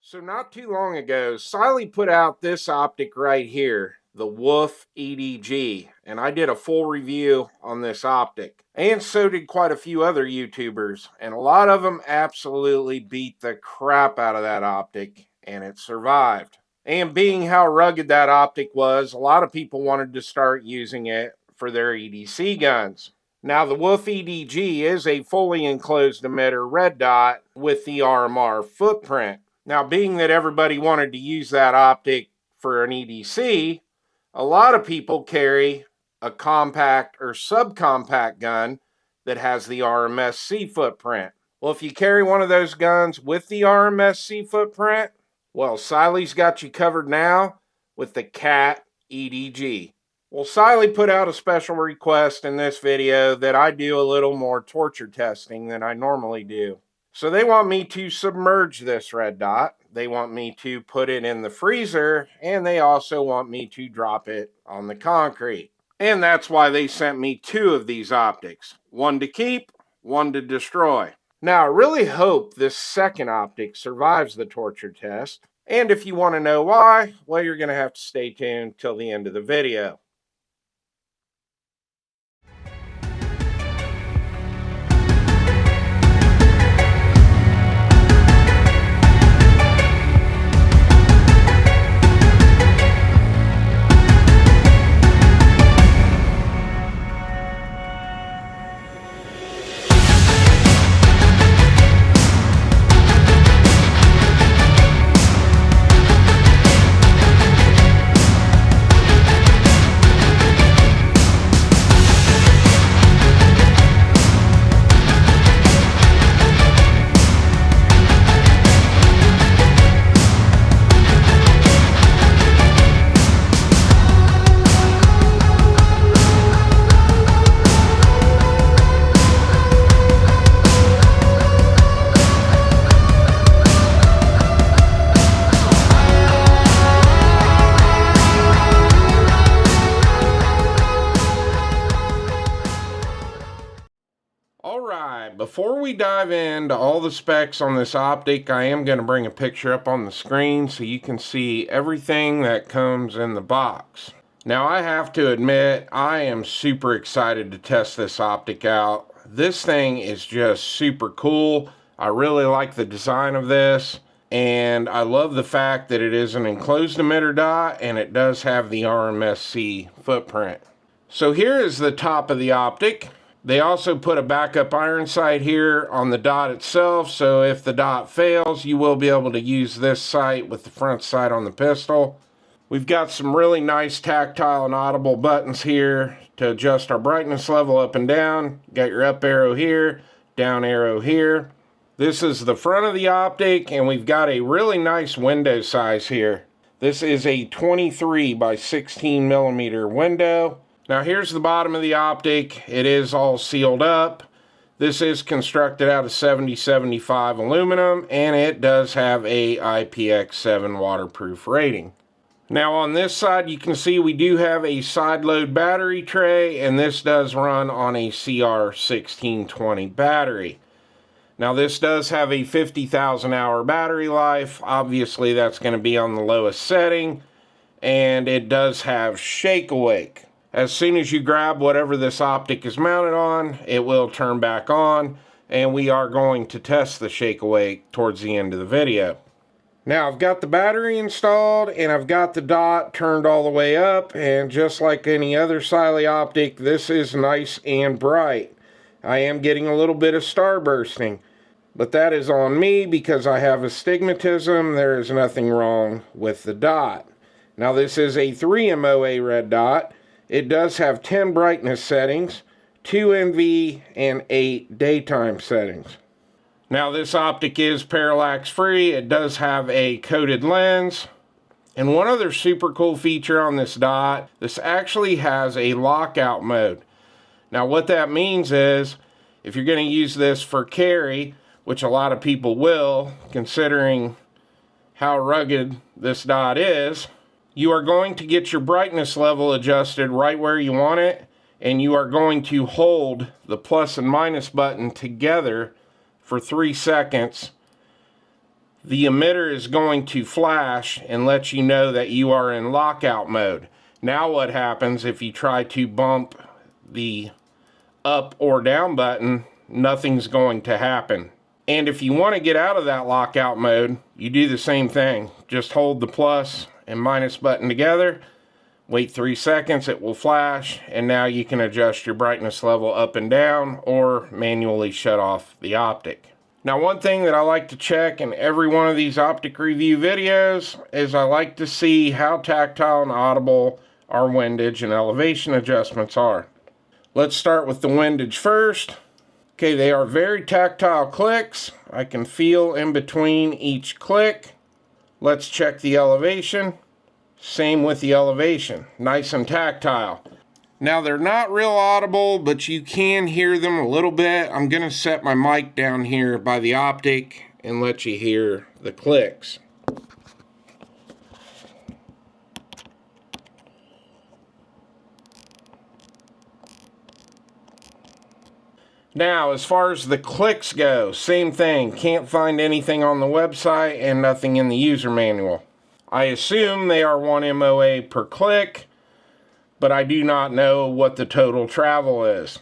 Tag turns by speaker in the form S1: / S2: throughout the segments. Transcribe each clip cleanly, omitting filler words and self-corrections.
S1: So not too long ago, Cyelee put out this optic right here, the Wolf EDG, and I did a full review on this optic. And so did quite a few other YouTubers, and a lot of them absolutely beat the crap out of that optic, and it survived. And being how rugged that optic was, a lot of people wanted to start using it for their EDC guns. Now, the Wolf EDG is a fully enclosed emitter red dot with the RMR footprint. Now, being that everybody wanted to use that optic for an EDC, a lot of people carry a compact or subcompact gun that has the RMSC footprint. Well, if you carry one of those guns with the RMSC footprint, well, Cylee's got you covered now with the CAT EDG. Well, Cyelee put out a special request in this video that I do a little more torture testing than I normally do. So they want me to submerge this red dot, they want me to put it in the freezer, and they also want me to drop it on the concrete. And that's why they sent me two of these optics, one to keep, one to destroy. Now, I really hope this second optic survives the torture test, and if you want to know why, well, you're going to have to stay tuned till the end of the video. Alright, before we dive into all the specs on this optic, I am going to bring a picture up on the screen so you can see everything that comes in the box. Now, I have to admit, I am super excited to test this optic out. This thing is just super cool. I really like the design of this, and I love the fact that it is an enclosed emitter dot and it does have the RMSC footprint. So here is the top of the optic. They also put a backup iron sight here on the dot itself, so if the dot fails, you will be able to use this sight with the front sight on the pistol. We've got some really nice tactile and audible buttons here to adjust our brightness level up and down. Got your up arrow here, down arrow here. This is the front of the optic, and we've got a really nice window size here. This is a 23 by 16 millimeter window. Now here's the bottom of the optic. It is all sealed up. This is constructed out of 7075 aluminum, and it does have a IPX7 waterproof rating. Now on this side, you can see we do have a side load battery tray, and this does run on a CR1620 battery. Now this does have a 50,000 hour battery life. Obviously that's going to be on the lowest setting, and it does have shake awake. As soon as you grab whatever this optic is mounted on, it will turn back on, and we are going to test the shake awake towards the end of the video. Now I've got the battery installed, and I've got the dot turned all the way up, and just like any other Cyelee optic, this is nice and bright. I am getting a little bit of starbursting, but that is on me because I have astigmatism. There is nothing wrong with the dot. Now this is a 3 MOA red dot. It does have 10 brightness settings, 2 NV, and 8 daytime settings. Now this optic is parallax free. It does have a coated lens. And one other super cool feature on this dot, this actually has a lockout mode. Now what that means is, if you're going to use this for carry, which a lot of people will, considering how rugged this dot is, you are going to get your brightness level adjusted right where you want it, and you are going to hold the plus and minus button together for 3 seconds. the emitter is going to flash and let you know that you are in lockout mode. Now what happens if you try to bump the up or down button? Nothing's going to happen. And if you want to get out of that lockout mode, you do the same thing. Just hold the plus and minus button together, wait 3 seconds, it will flash, and now you can adjust your brightness level up and down or manually shut off the Optic. Now, one thing that I like to check in every one of these Optic review videos is I like to see how tactile and audible our windage and elevation adjustments are. Let's start with the windage first. Okay, they are very tactile clicks. I can feel in between each click. Let's check the elevation. Same with the elevation, nice and tactile. Now they're not real audible, but you can hear them a little bit. I'm gonna set my mic down here by the Optic and let you hear the clicks. Now, as far as the clicks go, same thing. Can't find anything on the website and nothing in the user manual. I assume they are 1 MOA per click, but I do not know what the total travel is.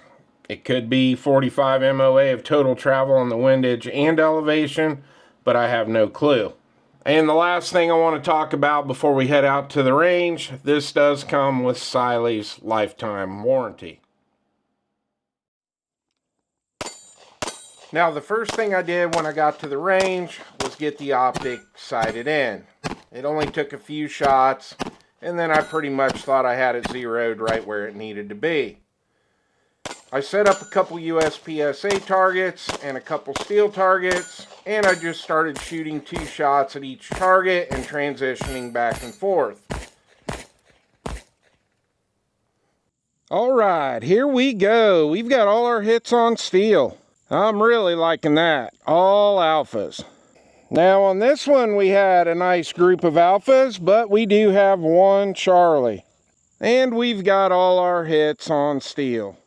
S1: It could be 45 MOA of total travel on the windage and elevation, but I have no clue. And the last thing I want to talk about before we head out to the range, this does come with Cyelee's lifetime warranty. Now, the first thing I did when I got to the range was get the Optic sighted in. It only took a few shots, and then I pretty much thought I had it zeroed right where it needed to be. I set up a couple USPSA targets and a couple steel targets, and I just started shooting 2 shots at each target and transitioning back and forth. Alright, here we go. We've got all our hits on steel. I'm really liking that. All alphas. Now on this one we had a nice group of alphas, but we do have 1 Charlie. And we've got all our hits on steel.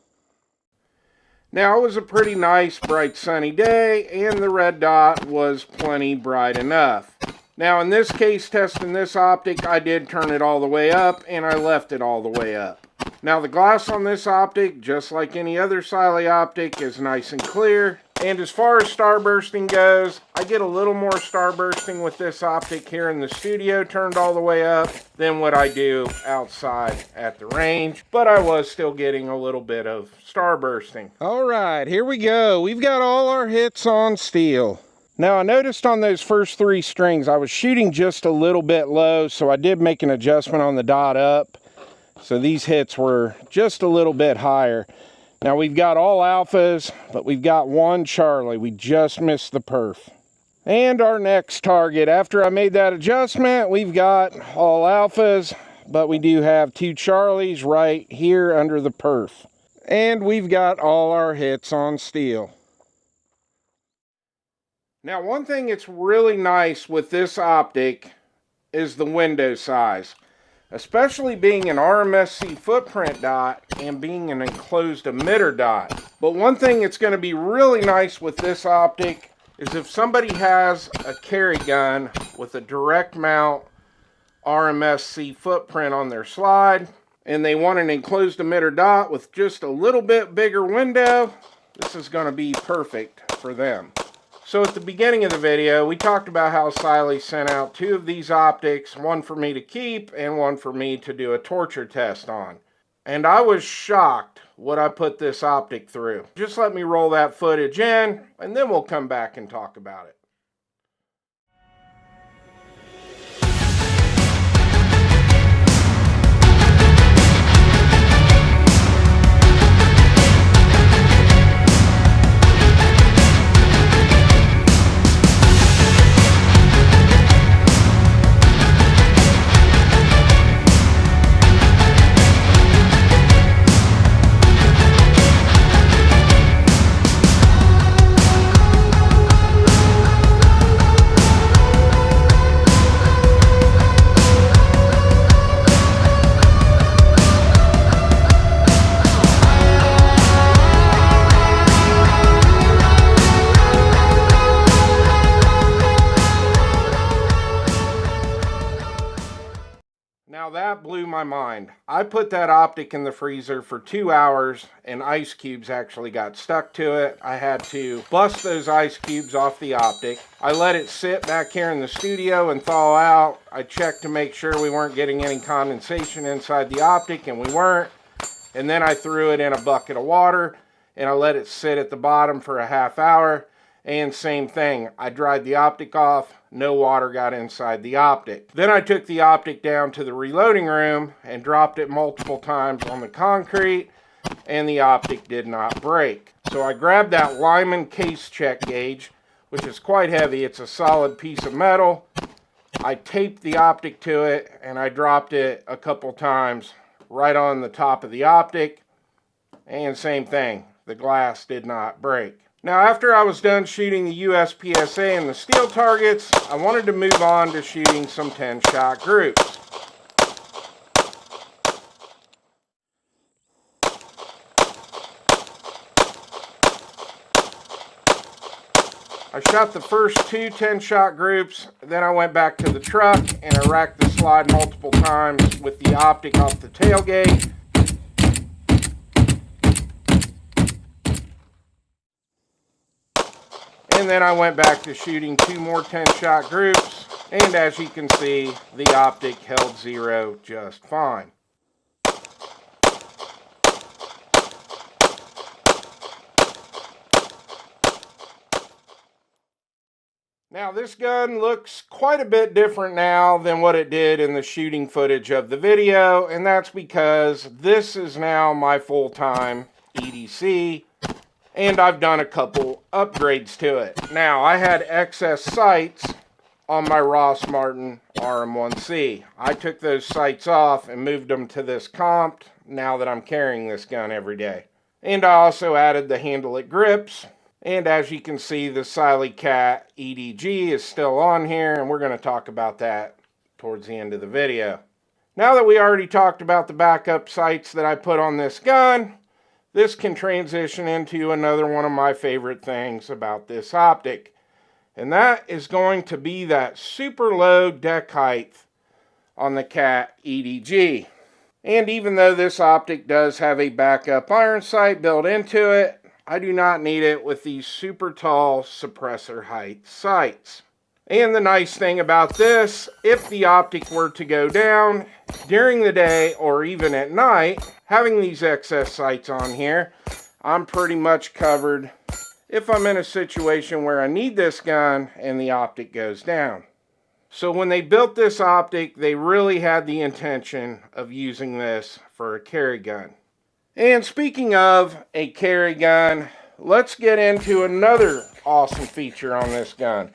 S1: Now it was a pretty nice bright sunny day, and the red dot was plenty bright enough. Now in this case, testing this Optic, I did turn it all the way up and I left it all the way up. Now the glass on this Optic, just like any other Cyelee Optic, is nice and clear. And as far as starbursting goes, I get a little more starbursting with this Optic here in the studio turned all the way up than what I do outside at the range. But I was still getting a little bit of starbursting. Alright, here we go. We've got all our hits on steel. Now I noticed on those first 3 strings I was shooting just a little bit low, so I did make an adjustment on the dot up. So these hits were just a little bit higher. Now we've got all alphas, but we've got 1 Charlie. We just missed the perf. And our next target, after I made that adjustment, we've got all alphas, but we do have 2 Charlies right here under the perf. And we've got all our hits on steel. Now one thing that's really nice with this Optic is the window size. Especially being an RMSC footprint dot and being an enclosed emitter dot. But one thing that's going to be really nice with this Optic is if somebody has a carry gun with a direct mount RMSC footprint on their slide and they want an enclosed emitter dot with just a little bit bigger window, this is going to be perfect for them. So at the beginning of the video, we talked about how Cyelee sent out 2 of these Optics, 1 for me to keep and 1 for me to do a torture test on. And I was shocked what I put this Optic through. Just let me roll that footage in, and then we'll come back and talk about it. Now that blew my mind. I put that optic in the freezer for 2 hours and ice cubes actually got stuck to it. I had to bust those ice cubes off the optic. I let it sit back here in the studio and thaw out. I checked to make sure we weren't getting any condensation inside the optic, and we weren't. And then I threw it in a bucket of water and I let it sit at the bottom for a half hour. And same thing, I dried the optic off, no water got inside the optic. Then I took the optic down to the reloading room and dropped it multiple times on the concrete, and the optic did not break. So I grabbed that Lyman case check gauge, which is quite heavy. It's a solid piece of metal. I taped the optic to it and I dropped it a couple times right on the top of the optic, and same thing, the glass did not break. Now, after I was done shooting the USPSA and the steel targets, I wanted to move on to shooting some 10-shot groups. I shot the first two 10-shot groups, then I went back to the truck and I racked the slide multiple times with the optic off the tailgate. And then I went back to shooting two more 10-shot groups, and as you can see, the optic held zero just fine. Now this gun looks quite a bit different now than what it did in the shooting footage of the video, and that's because this is now my full-time EDC. And I've done a couple upgrades to it. Now, I had excess sights on my Ross Martin RM1C. I took those sights off and moved them to this comp now that I'm carrying this gun every day. And I also added the handle it grips. And as you can see, the Cyelee CAT EDG is still on here, and we're going to talk about that towards the end of the video. Now that we already talked about the backup sights that I put on this gun, this can transition into another one of my favorite things about this optic, and that is going to be that super low deck height on the CAT EDG. And even though this optic does have a backup iron sight built into it, I do not need it with these super tall suppressor height sights. And the nice thing about this, if the optic were to go down during the day or even at night, having these excess sights on here, I'm pretty much covered if I'm in a situation where I need this gun and the optic goes down. So when they built this optic, they really had the intention of using this for a carry gun. And speaking of a carry gun, let's get into another awesome feature on this gun.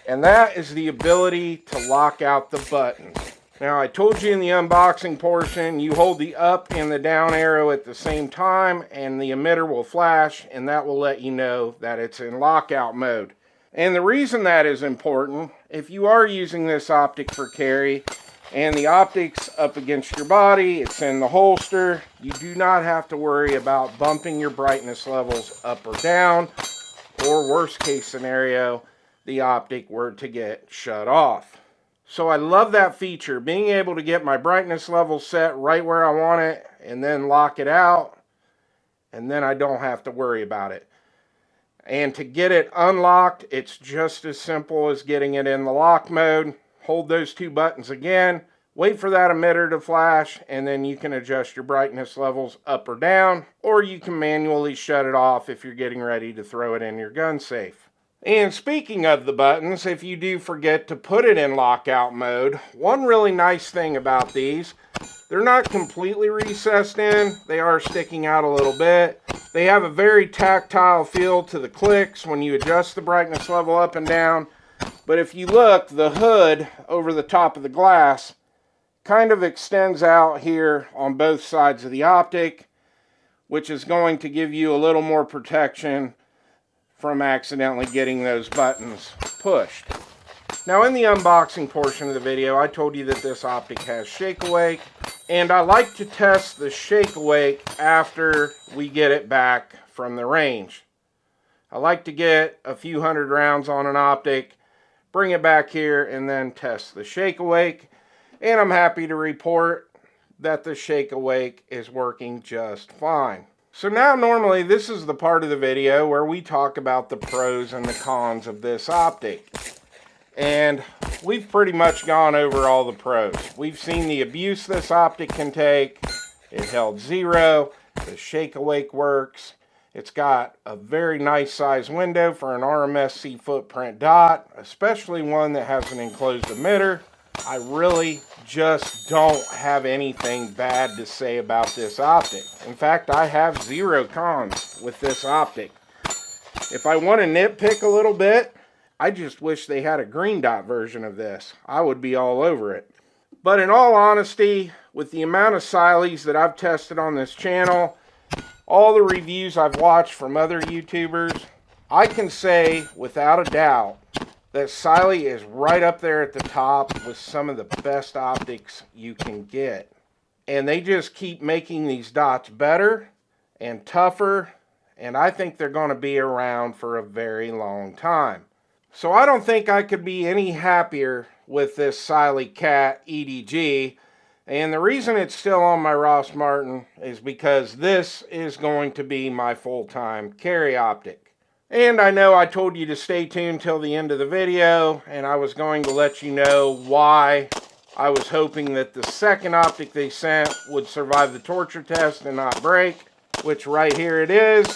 S1: And that is the ability to lock out the buttons. Now, I told you in the unboxing portion, you hold the up and the down arrow at the same time and the emitter will flash, and that will let you know that it's in lockout mode. And the reason that is important, if you are using this optic for carry and the optic's up against your body, it's in the holster, you do not have to worry about bumping your brightness levels up or down, or worst case scenario, the optic were to get shut off. So I love that feature, being able to get my brightness level set right where I want it and then lock it out, and then I don't have to worry about it. And to get it unlocked, it's just as simple as getting it in the lock mode. Hold those two buttons again, wait for that emitter to flash, and then you can adjust your brightness levels up or down, or you can manually shut it off if you're getting ready to throw it in your gun safe. And speaking of the buttons, if you do forget to put it in lockout mode, one really nice thing about these, they're not completely recessed in, they are sticking out a little bit. They have a very tactile feel to the clicks when you adjust the brightness level up and down. But if you look, the hood over the top of the glass kind of extends out here on both sides of the optic, which is going to give you a little more protection from accidentally getting those buttons pushed. Now, in the unboxing portion of the video, I told you that this optic has shake awake, and I like to test the shake awake after we get it back from the range. I like to get a few hundred rounds on an optic, bring it back here, and then test the shake awake. And I'm happy to report that the Shake Awake is working just fine. So now normally this is the part of the video where we talk about the pros and the cons of this optic. And we've pretty much gone over all the pros. We've seen the abuse this optic can take. It held zero. The Shake Awake works. It's got a very nice size window for an RMSC footprint dot, especially one that has an enclosed emitter. I really just don't have anything bad to say about this optic. In fact, I have zero cons with this optic. If I want to nitpick a little bit, I just wish they had a green dot version of this. I would be all over it. But in all honesty, with the amount of Cyelees that I've tested on this channel, all the reviews I've watched from other YouTubers, I can say without a doubt that Cyelee is right up there at the top with some of the best optics you can get. And they just keep making these dots better and tougher, and I think they're going to be around for a very long time. So I don't think I could be any happier with this Cyelee CAT EDG. And the reason it's still on my Ross Martin is because this is going to be my full-time carry optic. And I know I told you to stay tuned till the end of the video, and I was going to let you know why I was hoping that the second optic they sent would survive the torture test and not break, which right here it is.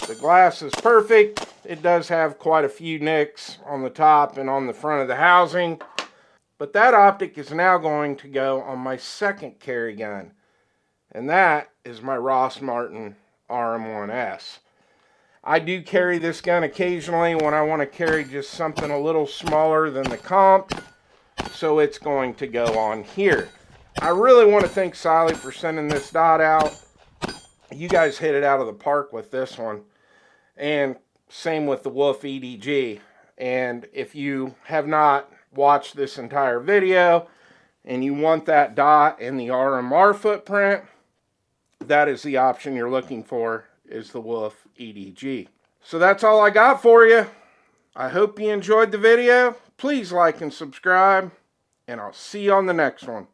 S1: The glass is perfect. It does have quite a few nicks on the top and on the front of the housing. But that optic is now going to go on my second carry gun. And that is my Ross Martin RM1S. I do carry this gun occasionally when I want to carry just something a little smaller than the comp. So it's going to go on here. I really want to thank Cyelee for sending this dot out. You guys hit it out of the park with this one. And same with the Wolf EDG. And if you have not watched this entire video and you want that dot in the RMR footprint, that is the option you're looking for, is the Wolf EDG. So that's all I got for you. I hope you enjoyed the video. Please like and subscribe, and I'll see you on the next one.